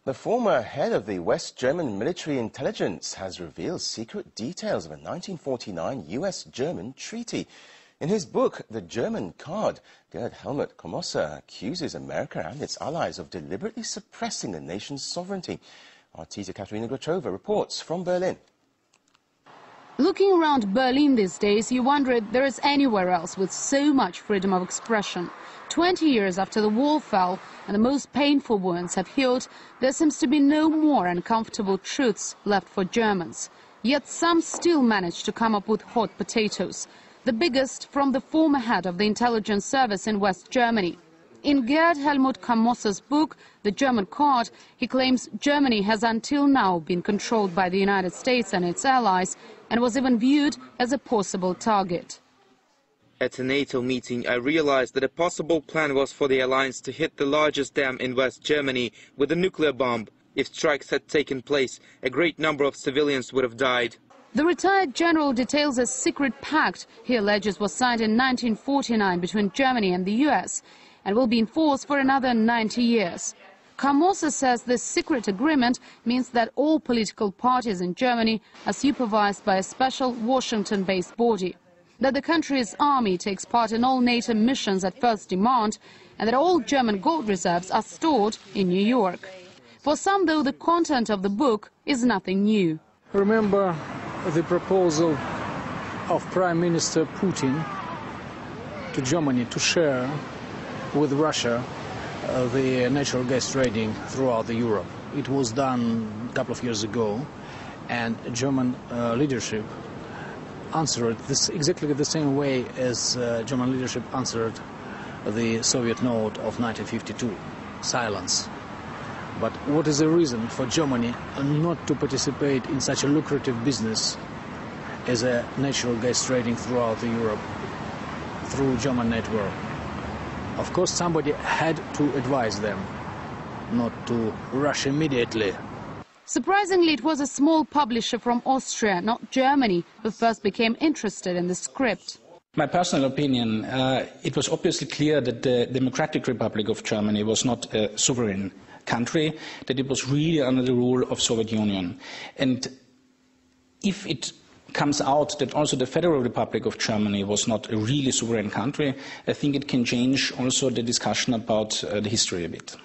The former head of the West German military intelligence has revealed secret details of a 1949 US-German treaty. In his book, The German Card, Gerd Helmut Komosse accuses America and its allies of deliberately suppressing the nation's sovereignty. Our teacher Katerina Grachova reports from Berlin. Looking around Berlin these days, you wonder if there is anywhere else with so much freedom of expression. 20 years after the wall fell and the most painful wounds have healed, there seems to be no more uncomfortable truths left for Germans. Yet some still manage to come up with hot potatoes. The biggest from the former head of the intelligence service in West Germany. In Gerd Helmut Komosse's book, The German Card, he claims Germany has until now been controlled by the United States and its allies and was even viewed as a possible target. At a NATO meeting, I realized that a possible plan was for the alliance to hit the largest dam in West Germany with a nuclear bomb. If strikes had taken place, a great number of civilians would have died. The retired general details a secret pact he alleges was signed in 1949 between Germany and the US and will be in force for another 90 years. Komosse says this secret agreement means that all political parties in Germany are supervised by a special Washington-based body, that the country's army takes part in all NATO missions at first demand, and that all German gold reserves are stored in New York. For some, though, the content of the book is nothing new. Remember the proposal of Prime Minister Putin to Germany to share with Russia the natural gas trading throughout Europe. It was done a couple of years ago, and German leadership answered this exactly the same way as German leadership answered the Soviet note of 1952, silence. But what is the reason for Germany not to participate in such a lucrative business as a natural gas trading throughout Europe through German network? Of course, somebody had to advise them not to rush immediately. Surprisingly, it was a small publisher from Austria, not Germany, who first became interested in the script. My personal opinion, it was obviously clear that the Democratic Republic of Germany was not a sovereign country, that it was really under the rule of Soviet Union. And if it comes out that also the Federal Republic of Germany was not a really sovereign country, I think it can change also the discussion about the history a bit.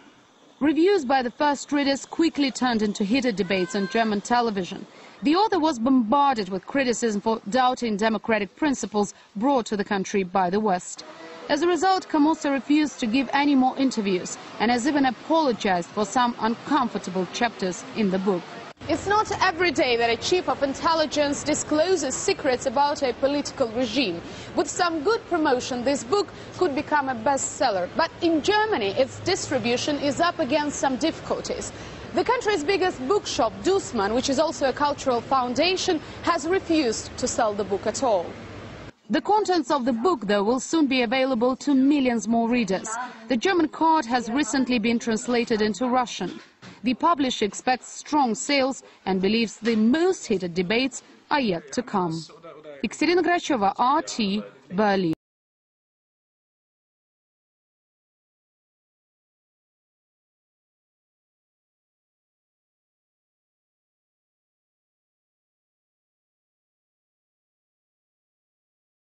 Reviews by the first readers quickly turned into heated debates on German television. The author was bombarded with criticism for doubting democratic principles brought to the country by the West. As a result, Komosse refused to give any more interviews and has even apologized for some uncomfortable chapters in the book. It's not every day that a chief of intelligence discloses secrets about a political regime. With some good promotion, this book could become a bestseller. But in Germany, its distribution is up against some difficulties. The country's biggest bookshop, Dussmann, which is also a cultural foundation, has refused to sell the book at all. The contents of the book, though, will soon be available to millions more readers. The German Card has recently been translated into Russian. The publisher expects strong sales and believes the most heated debates are yet to come. Katerina Grachova, RT, Berlin.